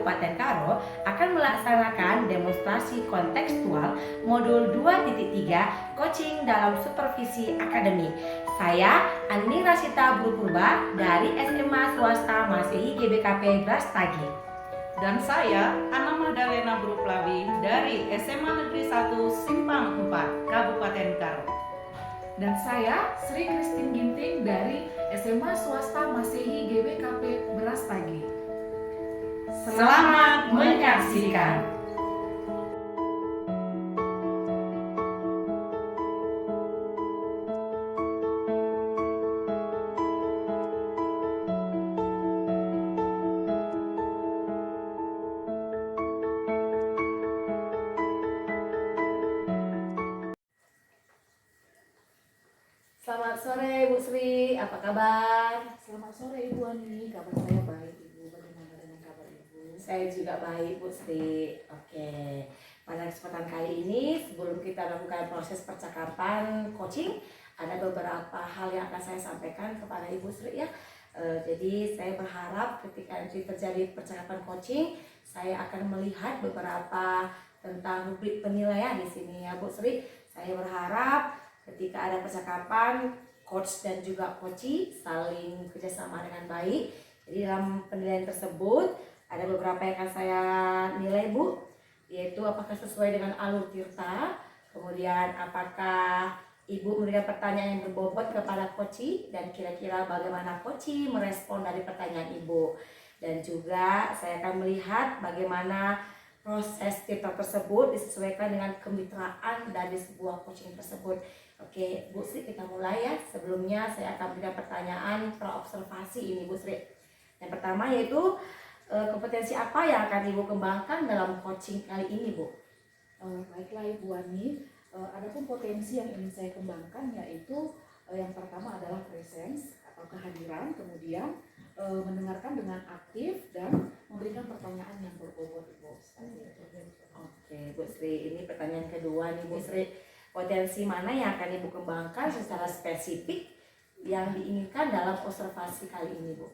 Kabupaten Karo akan melaksanakan demonstrasi kontekstual modul 2.3 coaching dalam supervisi akademik. Saya Ani Rasita Buru Purba dari SMA Swasta Masehi GBKP Brastagi. Dan saya Ana Magdalena Bruplawi dari SMA Negeri 1 Simpang 4 Kabupaten Karo. Dan saya Sri Christine Ginting dari SMA Swasta Masehi GBKP Brastagi. Selamat menyaksikan. Selamat sore Bu Sri, apa kabar? Selamat sore Ibu Ani, kabar saya baik Ibu. Bagaimana dengan kabar Ibu? Saya juga baik Bu Sri. Oke, pada kesempatan kali ini sebelum kita lakukan proses percakapan coaching, ada beberapa hal yang akan saya sampaikan kepada Ibu Sri ya. Jadi saya berharap ketika nanti terjadi percakapan coaching, saya akan melihat beberapa tentang rubrik penilaian di sini ya Bu Sri. Saya berharap ketika ada percakapan, coach dan juga coachee saling kerjasama dengan baik. Jadi dalam penilaian tersebut ada beberapa yang akan saya nilai Bu, yaitu apakah sesuai dengan alur tirta, kemudian apakah Ibu memberikan pertanyaan yang berbobot kepada coachee, dan kira-kira bagaimana coachee merespon dari pertanyaan Ibu. Dan juga saya akan melihat bagaimana proses tirta tersebut disesuaikan dengan kemitraan dari sebuah coaching tersebut. Oke, Bu Sri, kita mulai ya. Sebelumnya saya akan berikan pertanyaan praobservasi ini Bu Sri. Yang pertama yaitu kompetensi apa yang akan Ibu kembangkan dalam coaching kali ini Bu? Baiklah Ibu Ani, adapun potensi yang ingin saya kembangkan yaitu yang pertama adalah presence atau kehadiran, kemudian mendengarkan dengan aktif dan memberikan pertanyaan yang berbobot Ibu. Oke Bu Sri, ini pertanyaan kedua nih Bu Sri. Potensi mana yang akan Ibu kembangkan secara spesifik yang diinginkan dalam observasi kali ini Bu?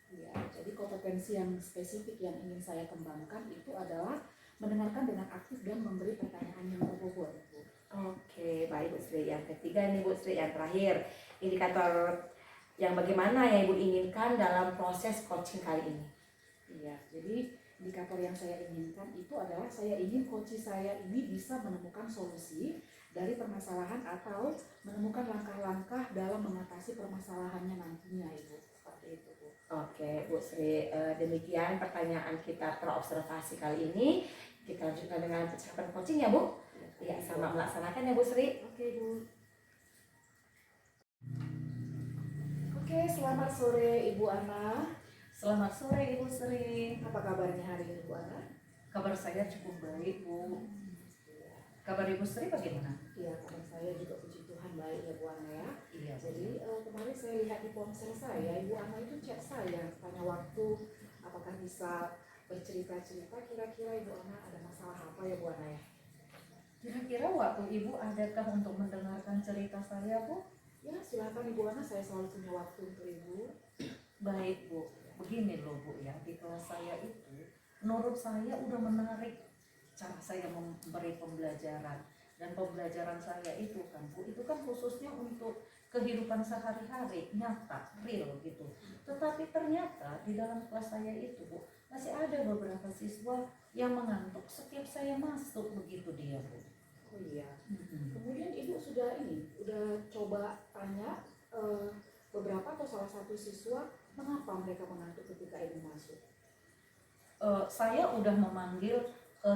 Ya, jadi kompetensi yang spesifik yang ingin saya kembangkan itu adalah mendengarkan dengan aktif dan memberi pertanyaan yang berbobot Bu. Oke, baik Bu Sri. Yang ketiga nih Bu Sri, yang terakhir, indikator yang bagaimana yang Ibu inginkan dalam proses coaching kali ini? Iya, jadi indikator yang saya inginkan itu adalah saya ingin coaching saya ini bisa menemukan solusi dari permasalahan atau menemukan langkah-langkah dalam mengatasi permasalahannya nantinya Ibu. Seperti itu Bu. Oke Bu Sri, demikian pertanyaan kita terobservasi kali ini. Kita lanjutkan dengan percakapan coaching ya Bu. Ya, selamat melaksanakan ya Bu Sri. Oke Bu. Oke, selamat sore Ibu Ana. Selamat sore Ibu Sri. Apa kabarnya hari ini Bu Ana? Kabar saya cukup baik Bu. Kabar Ibu Sri bagaimana? Iya, kabar saya juga puji Tuhan baik ya Bu Ana ya. Iya. Jadi kemarin saya lihat di ponsel saya, Ibu Ana itu chat saya tanya waktu apakah bisa bercerita-cerita, kira-kira Ibu Ana ada masalah apa ya Bu Ana ya? Kira-kira waktu Ibu adakah untuk mendengarkan cerita saya Bu? Ya silakan Ibu Ana, saya selalu punya waktu untuk Ibu. Baik Bu, begini loh Bu ya, di kelas saya itu menurut saya udah menarik cara saya memberi pembelajaran. Dan pembelajaran saya itu kan Bu, itu kan khususnya untuk kehidupan sehari-hari, nyata, real gitu. Tetapi ternyata di dalam kelas saya itu Bu, masih ada beberapa siswa yang mengantuk setiap saya masuk, begitu dia Bu. Oh iya. Kemudian Ibu sudah coba tanya beberapa atau salah satu siswa mengapa mereka mengantuk ketika Ibu masuk? Saya udah memanggil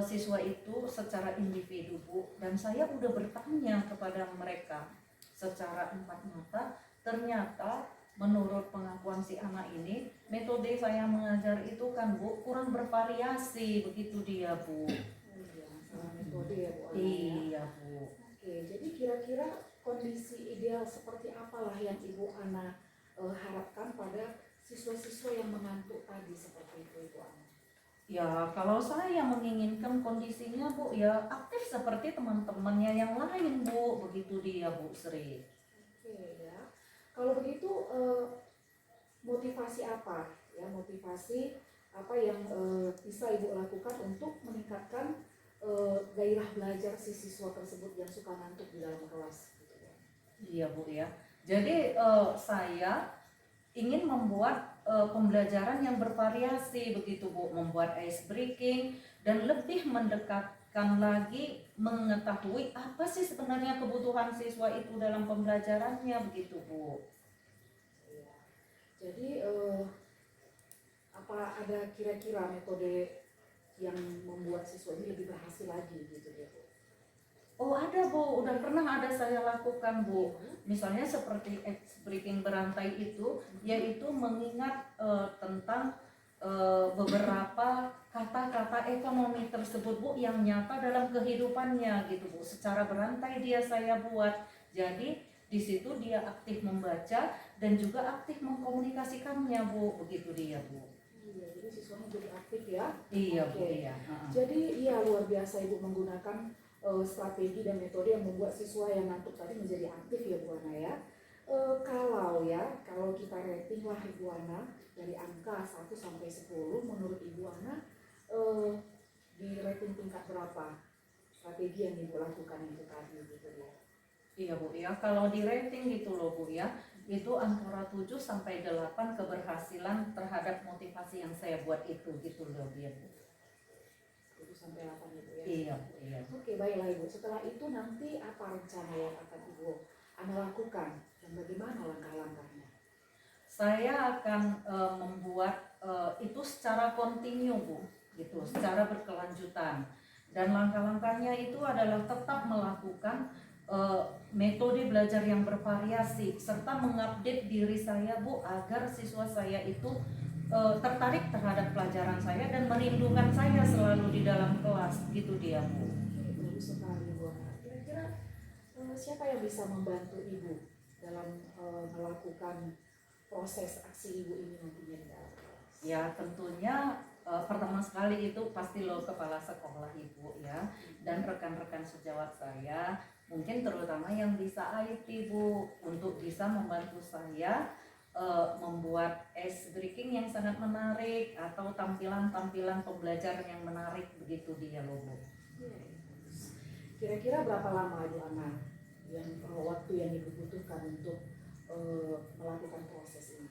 siswa itu secara individu Bu, dan saya udah bertanya kepada mereka secara empat mata. Ternyata menurut pengakuan si anak ini, metode saya mengajar itu kan Bu kurang bervariasi, begitu dia Bu. Oh iya, salah metode ya Bu Ana. Iya Bu. Oke, jadi kira-kira kondisi ideal seperti apalah yang Ibu Ana harapkan pada siswa-siswa yang mengantuk tadi seperti itu Ibu Ana? Ya kalau saya menginginkan kondisinya Bu ya aktif seperti teman-temannya yang lain Bu, begitu dia Bu Sri. Oke ya, kalau begitu motivasi apa ya, motivasi apa yang bisa Ibu lakukan untuk meningkatkan gairah belajar si siswa tersebut yang suka ngantuk di dalam kelas gitu ya. Iya Bu ya. Jadi saya ingin membuat pembelajaran yang bervariasi begitu Bu, membuat ice breaking dan lebih mendekatkan lagi mengetahui apa sih sebenarnya kebutuhan siswa itu dalam pembelajarannya begitu Bu. Iya. Jadi apa ada kira-kira metode yang membuat siswa ini lebih berhasil lagi gitu ya Bu? Oh ada Bu, udah pernah ada saya lakukan Bu. Misalnya seperti ice breaking berantai itu, yaitu mengingat tentang beberapa kata-kata ekonomi tersebut Bu yang nyata dalam kehidupannya gitu Bu. Secara berantai dia saya buat. Jadi di situ dia aktif membaca dan juga aktif mengkomunikasikannya Bu, begitu dia Bu. Iya, jadi siswanya jadi aktif ya. Iya Bu, Oke. iya. Jadi iya luar biasa Ibu menggunakan strategi dan metode yang membuat siswa yang ngantuk tadi menjadi aktif ya Bu Ana ya. Kalau kita rating lah Ibu Ana dari angka 1 sampai 10 menurut Ibu Ana di rating tingkat berapa strategi yang Ibu lakukan itu tadi gitu ya. Iya Bu ya, kalau di rating gitu loh Bu ya, itu antara 7 sampai 8 keberhasilan terhadap motivasi yang saya buat itu gitu loh dia Bu. 7 sampai 8 Ibu ya. Iya Bu, iya. Oke, baiklah Ibu. Setelah itu nanti apa rencana yang akan Ibu Ana lakukan dan bagaimana langkah-langkahnya? Saya akan membuat itu secara kontinu Bu, gitu, secara berkelanjutan. Dan langkah-langkahnya itu adalah tetap melakukan metode belajar yang bervariasi serta mengupdate diri saya Bu agar siswa saya itu tertarik terhadap pelajaran saya dan merindukan saya selalu di dalam kelas gitu dia Bu. Oke, bagus sekali Bu Ana. Kira-kira siapa yang bisa membantu Ibu dalam melakukan proses aksi Ibu ini nantinya di dalam kelas? Ya tentunya pertama sekali itu pasti lo kepala sekolah Ibu ya dan rekan-rekan sejawat saya mungkin terutama yang bisa IT Bu untuk bisa membantu saya membuat ice breaking yang sangat menarik atau tampilan-tampilan pembelajaran yang menarik begitu dia loh Bu. Kira-kira berapa lama Ibu Ana yang waktu yang Ibu butuhkan untuk melakukan proses ini?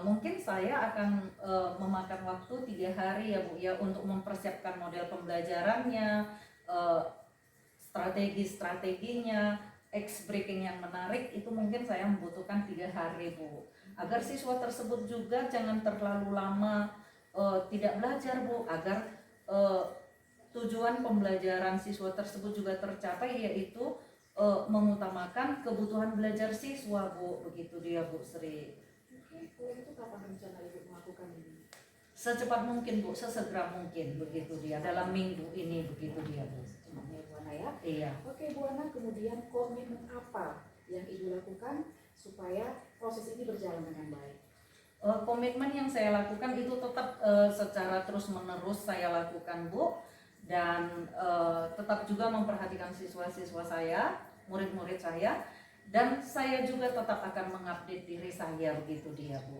Mungkin saya akan memakan waktu 3 hari ya Bu ya untuk mempersiapkan model pembelajarannya, strategi-strateginya, ice breaking yang menarik itu mungkin saya membutuhkan 3 hari Bu agar siswa tersebut juga jangan terlalu lama tidak belajar Bu agar tujuan pembelajaran siswa tersebut juga tercapai yaitu mengutamakan kebutuhan belajar siswa Bu begitu dia Bu Sri. Oke, kalau itu kapan rencana Ibu melakukan ini? Secepat mungkin Bu, sesegera mungkin begitu dia dalam minggu ini begitu dia Bu. Secepatnya Bu Ana ya. Iya. Oke Bu Ana, kemudian komitmen apa yang Ibu lakukan supaya proses ini berjalan dengan baik? Komitmen yang saya lakukan itu tetap secara terus menerus saya lakukan Bu dan tetap juga memperhatikan siswa-siswa saya, murid-murid saya dan saya juga tetap akan mengupdate diri saya begitu dia Bu.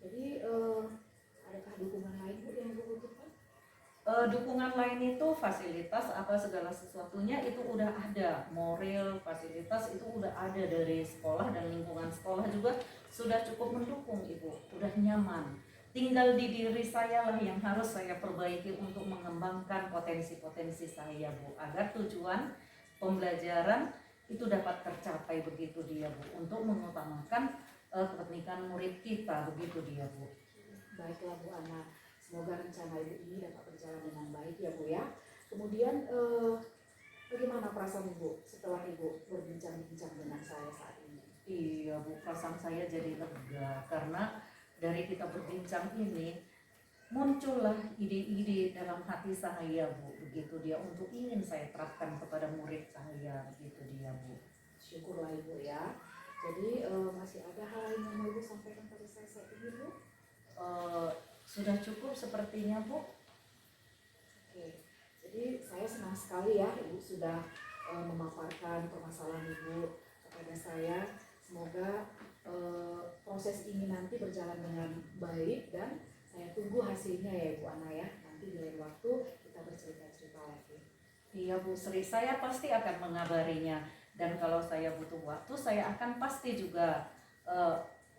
Jadi adakah dukungan lain Bu yang Ibu butuhkan? Dukungan lain itu fasilitas apa segala sesuatunya itu udah ada, moral fasilitas itu udah ada dari sekolah dan lingkungan sekolah juga sudah cukup mendukung Ibu, udah nyaman. Tinggal di diri saya lah yang harus saya perbaiki untuk mengembangkan potensi-potensi saya Bu agar tujuan pembelajaran itu dapat tercapai begitu dia Bu untuk mengutamakan kepentingan murid kita begitu dia Bu. Baiklah Bu Ana, semoga rencana Ibu ini dapat berjalan dengan baik ya Bu ya. Kemudian bagaimana perasaan Ibu setelah Ibu berbincang-bincang dengan saya saat ini? Iya Bu, perasaan saya jadi lega karena dari kita berbincang ini muncullah ide-ide dalam hati saya Bu begitu dia untuk ingin saya terapkan kepada murid saya begitu dia Bu. Syukurlah Ibu ya. Jadi masih ada hal lain yang mau Ibu sampaikan pada saya saat ini Bu? Sudah cukup sepertinya Bu. Oke, jadi saya senang sekali ya Ibu sudah memaparkan permasalahan Ibu kepada saya. Semoga proses ini nanti berjalan dengan baik dan saya tunggu hasilnya ya Ibu Ana ya. Nanti di lain waktu kita bercerita-cerita lagi. Iya Bu Sri, saya pasti akan mengabarinya. Dan kalau saya butuh waktu, saya akan pasti juga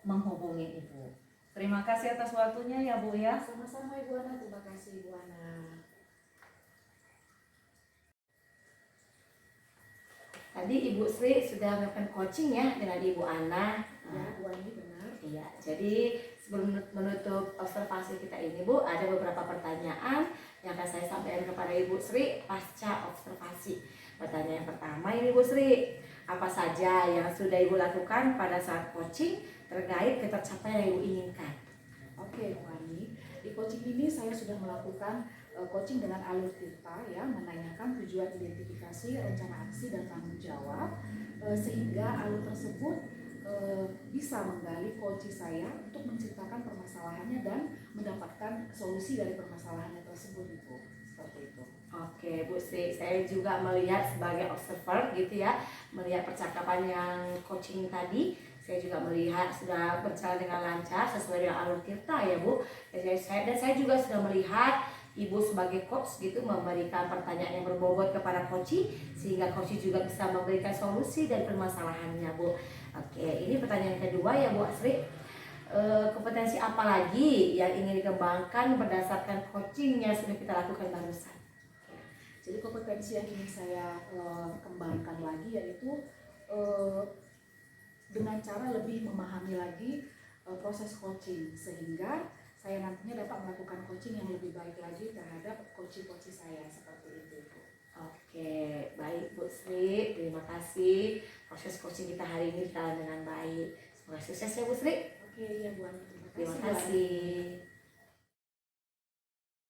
menghubungi Ibu. Terima kasih atas waktunya ya Bu ya. Sama-sama Ibu Ana, terima kasih Ibu Ana. Tadi Ibu Sri sudah melakukan coaching ya dengan Ibu Ana. Ya, Bu Ani benar. Iya, jadi sebelum menutup observasi kita ini Bu, ada beberapa pertanyaan yang akan saya sampaikan kepada Ibu Sri pasca observasi. Pertanyaan yang pertama ini Bu Sri, apa saja yang sudah Ibu lakukan pada saat coaching terkait ketercapaian yang Ibu inginkan? Oke Bu Ani, di coaching ini saya sudah melakukan coaching dengan alur tirta ya, menanyakan tujuan identifikasi, rencana aksi dan tanggung jawab sehingga alur tersebut bisa menggali kunci saya untuk menceritakan permasalahannya dan mendapatkan solusi dari permasalahannya tersebut Ibu. Seperti itu. Oke Bu Sri, saya juga melihat sebagai observer gitu ya, melihat percakapan yang coaching tadi, saya juga melihat sudah berjalan dengan lancar sesuai dengan alur tirta ya Bu. Dan saya juga sudah melihat Ibu sebagai coach gitu memberikan pertanyaan yang berbobot kepada coach sehingga coach juga bisa memberikan solusi dari permasalahannya Bu. Oke, ini pertanyaan kedua ya Bu Sri. Kompetensi apa lagi yang ingin dikembangkan berdasarkan coaching yang sudah kita lakukan barusan? Jadi kompetensi yang ingin saya kembangkan lagi yaitu dengan cara lebih memahami lagi proses coaching sehingga saya nantinya dapat melakukan coaching yang lebih baik lagi terhadap coaching saya seperti itu. Oke, baik Bu Sri, terima kasih. Proses coaching kita hari ini berjalan dengan baik. Semoga sukses ya Bu Sri. Oke, ya Bu Ani, Terima kasih.